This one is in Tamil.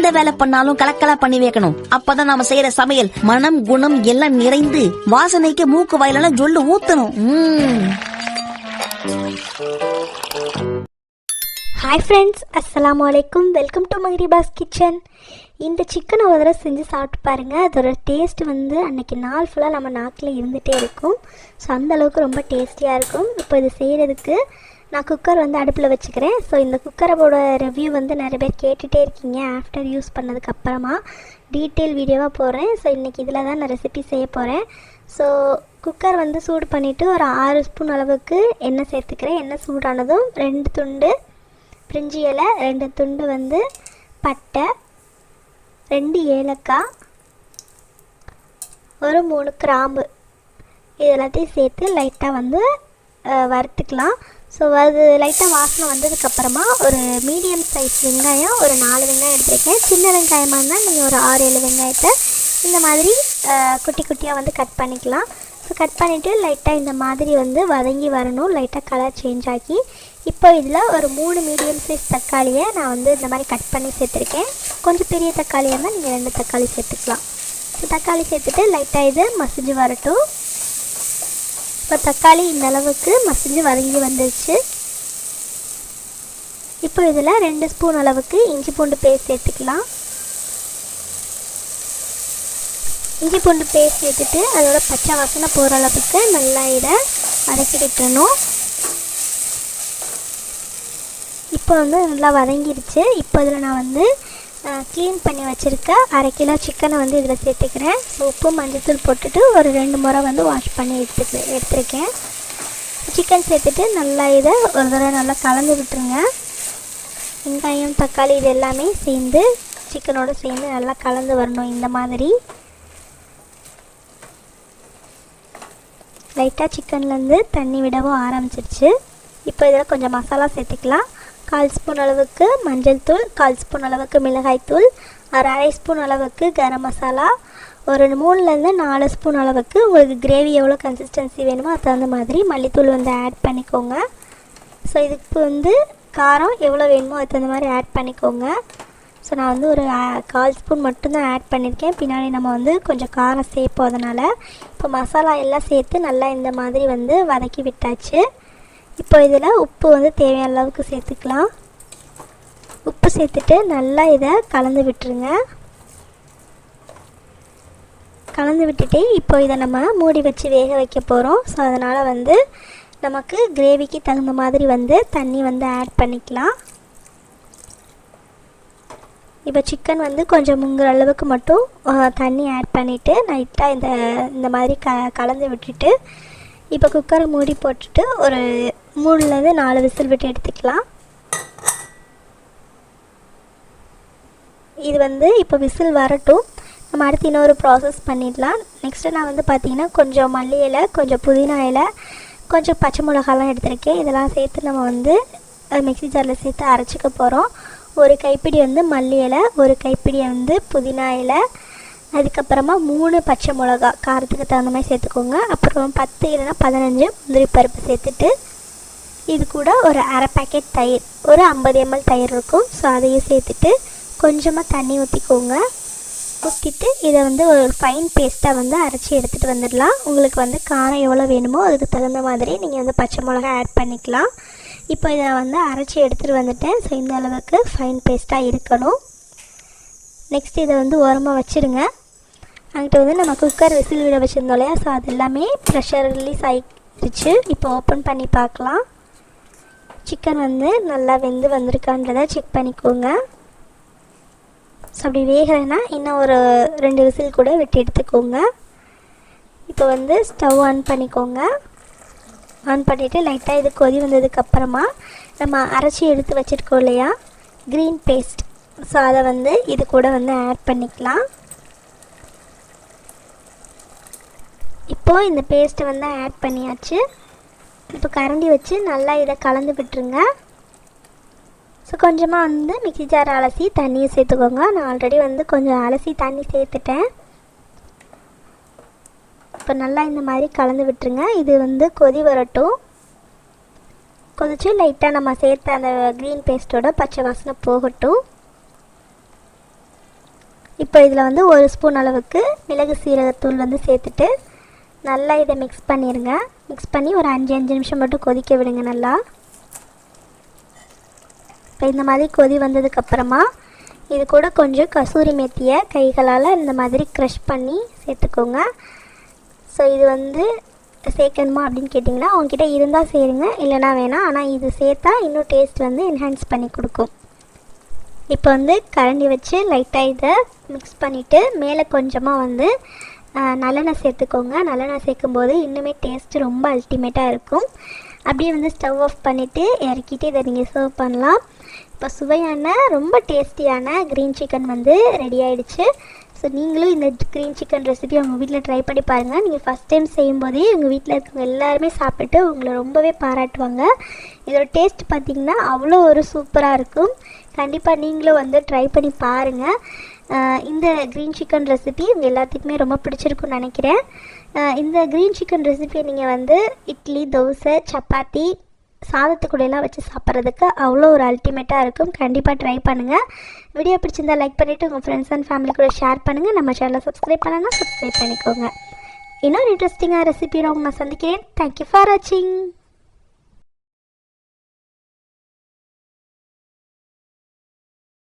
எந்த வேலை பண்ணாலும் கலக்கலா பண்ணி வைக்கணும். அப்பதான் நாம செய்யற சமையல் மனம் குணம் எல்லாம் நிறைந்து வாசனைக்கு மூக்கு வாயிலெல்லாம் ஜொல்லு ஊத்தணும். ஹாய் ஃப்ரெண்ட்ஸ், அஸ்ஸலாமு அலைக்கும். Welcome to Mahribas kitchen. இந்த சிக்கனை ஒரு தடவை செஞ்சு சாப்பிட்டு பாருங்கள். அதோட டேஸ்ட் வந்து அன்றைக்கி நாள் ஃபுல்லாக நம்ம நாக்கில் இருந்துகிட்டே இருக்கும். ஸோ அந்தளவுக்கு ரொம்ப டேஸ்டியாக இருக்கும். இப்போ இது செய்கிறதுக்கு நான் குக்கர் வந்து அடுப்பில் வச்சுக்கிறேன். ஸோ இந்த குக்கரோட ரிவ்யூ வந்து நிறைய பேர் கேட்டுகிட்டே இருக்கீங்க. ஆஃப்டர் யூஸ் பண்ணதுக்கப்புறமா டீட்டெயில் வீடியோவாக போடுறேன். ஸோ இன்றைக்கி இதில் தான் நான் ரெசிபி செய்ய போகிறேன். ஸோ குக்கர் வந்து சூடு பண்ணிவிட்டு ஒரு 6 ஸ்பூன் அளவுக்கு எண்ணெய் சேர்த்துக்கிறேன். எண்ணெய் சூடானதும் 2 துண்டு பிரிஞ்சி இலை, 2 துண்டு வந்து பட்டை, 2 ஏலக்காய், ஒரு 3 கிராம்பு, இது எல்லாத்தையும் சேர்த்து லைட்டாக வந்து வறுத்துக்கலாம். ஸோ அது லைட்டாக வாசனை வந்ததுக்கப்புறமா ஒரு மீடியம் சைஸ் வெங்காயம், ஒரு 4 வெங்காயம் எடுத்துருக்கேன். சின்ன வெங்காயமாக இருந்தால் நீங்கள் ஒரு 6-7 வெங்காயத்தை இந்த மாதிரி குட்டி குட்டியாக வந்து கட் பண்ணிக்கலாம். ஸோ கட் பண்ணிவிட்டு லைட்டாக இந்த மாதிரி வந்து வதங்கி வரணும், லைட்டாக கலர் சேஞ்ச் ஆகி. இப்போ இதில் ஒரு 3 மீடியம் சைஸ் தக்காளியை நான் வந்து இந்த மாதிரி கட் பண்ணி சேர்த்துருக்கேன். கொஞ்சம் பெரிய தக்காளியாக இருந்தால் நீங்கள் 2 தக்காளி சேர்த்துக்கலாம். ஸோ தக்காளி சேர்த்துட்டு லைட்டாக இது மசிஞ்சு வரட்டும். இப்போ தக்காளி இந்த அளவுக்கு மசிஞ்சு வதங்கி வந்துருச்சு. இப்போ இதில் 2 ஸ்பூன் அளவுக்கு இஞ்சி பூண்டு பேஸ்ட் சேர்த்துக்கலாம். இஞ்சி பூண்டு பேஸ்ட் சேர்த்துட்டு அதோட பச்சை வாசனை போகிற அளவுக்கு நல்லா இதை வதக்கிக்கிட்டணும். இப்போ வந்து நல்லா வதங்கிடுச்சு. இப்போ இதில் நான் வந்து க்ளீன் பண்ணி வச்சுருக்க 1/2 கிலோ சிக்கனை வந்து இதில் சேர்த்துக்கிறேன். உப்பு மஞ்சத்தூள் போட்டுட்டு ஒரு 2 முறை வந்து வாஷ் பண்ணி எடுத்துருக்கேன். சிக்கன் சேர்த்துட்டு நல்லா இதை ஒரு தடவை நல்லா கலந்து விட்டுருங்க. வெங்காயம் தக்காளி இது எல்லாமே சேர்ந்து சிக்கனோடு சேர்ந்து நல்லா கலந்து வரணும். இந்த மாதிரி லைட்டாக சிக்கன்லேருந்து தண்ணி விடவும் ஆரம்பிச்சிருச்சு. இப்போ இதில் கொஞ்சம் மசாலா சேர்த்துக்கலாம். 1/4 ஸ்பூன் அளவுக்கு மஞ்சள் தூள், 1/4 ஸ்பூன் அளவுக்கு மிளகாய் தூள், ஒரு 1/2 ஸ்பூன் அளவுக்கு கரம் மசாலா, ஒரு 3லேருந்து 4 ஸ்பூன் அளவுக்கு உங்களுக்கு கிரேவி எவ்வளோ கன்சிஸ்டன்சி வேணுமோ அது தகுந்த மாதிரி மல்லித்தூள் வந்து ஆட் பண்ணிக்கோங்க. ஸோ இதுக்கு வந்து காரம் எவ்வளோ வேணுமோ அது தகுந்த மாதிரி ஆட் பண்ணிக்கோங்க. ஸோ நான் வந்து ஒரு 1/4 ஸ்பூன் மட்டும்தான் ஆட் பண்ணியிருக்கேன். பின்னாடி நம்ம வந்து கொஞ்சம் காரம் சேர்ப்போம். அதனால் இப்போ மசாலா எல்லாம் சேர்த்து நல்லா இந்த மாதிரி வந்து வதக்கி விட்டாச்சு. இப்போ இதில் உப்பு வந்து தேவையான அளவுக்கு சேர்த்துக்கலாம். உப்பு சேர்த்துட்டு நல்லா இதை கலந்து விட்டுருங்க. கலந்து விட்டுட்டு இப்போ இதை நம்ம மூடி வச்சு வேக வைக்க போகிறோம். ஸோ அதனால் வந்து நமக்கு கிரேவிக்கு தகுந்த மாதிரி வந்து தண்ணி வந்து ஆட் பண்ணிக்கலாம். இப்போ சிக்கன் வந்து கொஞ்சம் முங்குற அளவுக்கு மட்டும் தண்ணி ஆட் பண்ணிவிட்டு லைட்டாக இந்த மாதிரி கலந்து விட்டுட்டு இப்போ குக்கரை மூடி போட்டுட்டு ஒரு 3லேருந்து 4 விசில் விட்டு எடுத்துக்கலாம். இது வந்து இப்போ விசில் வரட்டும். நம்ம அடுத்து இன்னொரு ப்ராசஸ் பண்ணிடலாம். நெக்ஸ்ட்டு நான் வந்து பார்த்திங்கன்னா கொஞ்சம் மல்லி இலை, கொஞ்சம் புதினா இலை, கொஞ்சம் பச்சை மிளகாலாம் எடுத்துருக்கேன். இதெல்லாம் சேர்த்து நம்ம வந்து மிக்ஸி ஜாரில் சேர்த்து அரைச்சிக்க போகிறோம். ஒரு கைப்பிடி வந்து மல்லி இலை, ஒரு கைப்பிடி வந்து புதினா இலை, அதுக்கப்புறமா 3 பச்சை மிளகா காரத்துக்கு தகுந்த மாதிரி சேர்த்துக்கோங்க. அப்புறம் 10 இல்லைன்னா 15 முந்திரி பருப்பு சேர்த்துட்டு இது கூட ஒரு 1/2 பேக்கெட் தயிர், ஒரு 50 ml தயிர் இருக்கும். ஸோ அதையும் சேர்த்துட்டு கொஞ்சமாக தண்ணி ஊற்றிக்கோங்க. ஊற்றிட்டு இதை வந்து ஒரு ஃபைன் பேஸ்ட்டாக வந்து அரைச்சி எடுத்துகிட்டு வந்துடலாம். உங்களுக்கு வந்து காரம் எவ்வளோ வேணுமோ அதுக்கு தகுந்த மாதிரி நீங்கள் வந்து பச்சை மிளகா ஆட் பண்ணிக்கலாம். இப்போ இதை வந்து அரைச்சி எடுத்துகிட்டு வந்துட்டேன். ஸோ இந்த அளவுக்கு ஃபைன் பேஸ்ட்டாக இருக்கணும். நெக்ஸ்ட் இதை வந்து ஓரமாக வச்சுருங்க. அங்கிட்ட வந்து நம்ம குக்கர் விசில் விட வச்சுருந்தோம் இல்லையா, ஸோ அது எல்லாமே ப்ரெஷர் ரிலீஸ் ஆகிடுச்சு. இப்போ ஓப்பன் பண்ணி பார்க்கலாம். சிக்கன் வந்து நல்லா வெந்து வந்திருக்கான்றதை செக் பண்ணிக்கோங்க. ஸோ அப்படி வேகலைன்னா இன்னும் ஒரு 2 விசில் கூட விட்டு எடுத்துக்கோங்க. இப்போ வந்து ஸ்டவ் ஆன் பண்ணிக்கோங்க. ஆன் பண்ணிவிட்டு லைட்டாக இது கொதி வந்ததுக்கப்புறமா நம்ம அரைச்சி எடுத்து வச்சுருக்கோம் இல்லையா க்ரீன் பேஸ்ட், ஸோ அதை வந்து இது கூட வந்து ஆட் பண்ணிக்கலாம். இப்போது இந்த பேஸ்ட்டை வந்து ஆட் பண்ணியாச்சு. இப்போ கரண்டி வச்சு நல்லா இதை கலந்து விட்டுருங்க. ஸோ கொஞ்சமாக வந்து மிக்ஸி ஜார் அலசி தண்ணியை சேர்த்துக்கோங்க. நான் ஆல்ரெடி வந்து கொஞ்சம் அலசி தண்ணி சேர்த்துட்டேன். இப்போ நல்லா இந்த மாதிரி கலந்து விட்டுருங்க. இது வந்து கொதி வரட்டும். கொதிச்சு லைட்டாக நம்ம சேர்த்த அந்த க்ரீன் பேஸ்ட்டோட பச்சை வாசனை போகட்டும். இப்போ இதில் வந்து 1 ஸ்பூன் அளவுக்கு மிளகு சீரகத்தூள் வந்து சேர்த்துட்டு நல்லா இதை மிக்ஸ் பண்ணிடுங்க. மிக்ஸ் பண்ணி ஒரு 5 நிமிஷம் மட்டும் கொதிக்க விடுங்க நல்லா. இப்போ இந்த மாதிரி கொதி வந்ததுக்கப்புறமா இது கூட கொஞ்சம் கசூரி மேத்தியை கைகளால் இந்த மாதிரி க்ரஷ் பண்ணி சேர்த்துக்கோங்க. ஸோ இது வந்து சேர்க்கணுமா அப்படின்னு கேட்டிங்கன்னா அவங்ககிட்ட இருந்தால் சேருங்க, இல்லைனா வேணாம். ஆனால் இது சேர்த்தா இன்னும் டேஸ்ட் வந்து என்ஹான்ஸ் பண்ணி கொடுக்கும். இப்போ வந்து கரண்டி வச்சு லைட்டாக இதை மிக்ஸ் பண்ணிவிட்டு மேலே கொஞ்சமாக வந்து நல்லெண்ணெய் சேர்த்துக்கோங்க. நல்லெண்ணெய் சேர்க்கும்போது இன்னுமே டேஸ்ட்டு ரொம்ப அல்டிமேட்டாக இருக்கும். அப்படியே வந்து ஸ்டவ் ஆஃப் பண்ணிவிட்டு இறக்கிட்டு இதை நீங்கள் சர்வ் பண்ணலாம். இப்போ சுவையான ரொம்ப டேஸ்டியான க்ரீன் சிக்கன் வந்து ரெடி ஆகிடுச்சு. ஸோ நீங்களும் இந்த க்ரீன் சிக்கன் ரெசிபி உங்கள் வீட்டில் ட்ரை பண்ணி பாருங்கள். நீங்கள் ஃபஸ்ட் டைம் செய்யும்போதே உங்கள் வீட்டில் இருக்கவங்க எல்லாருமே சாப்பிட்டுட்டு உங்களை ரொம்பவே பாராட்டுவாங்க. இதோட டேஸ்ட் பார்த்திங்கன்னா அவ்வளோ ஒரு சூப்பராக இருக்கும். கண்டிப்பாக நீங்களும் வந்து ட்ரை பண்ணி பாருங்கள். இந்த க்ரீன் சிக்கன் ரெசிபி உங்கள் எல்லாத்துக்குமே ரொம்ப பிடிச்சிருக்குன்னு நினைக்கிறேன். இந்த க்ரீன் சிக்கன் ரெசிபியை நீங்கள் வந்து இட்லி, தோசை, சப்பாத்தி, சாதத்துக்கூடையெல்லாம் வச்சு சாப்பிட்றதுக்கு அவ்வளோ ஒரு அல்டிமேட்டாக இருக்கும். கண்டிப்பாக ட்ரை பண்ணுங்கள். வீடியோ பிடிச்சிருந்தால் லைக் பண்ணிவிட்டு உங்கள் ஃப்ரெண்ட்ஸ் அண்ட் ஃபேமிலி கூட ஷேர் பண்ணுங்கள். நம்ம சேனலை சப்ஸ்கிரைப் பண்ணணும்னா சப்ஸ்கிரைப் பண்ணிக்கோங்க. இன்னொரு இன்ட்ரெஸ்டிங்காக ரெசிபியோட உங்களை சந்திக்கிறேன். தேங்க்யூ ஃபார் வாட்சிங்.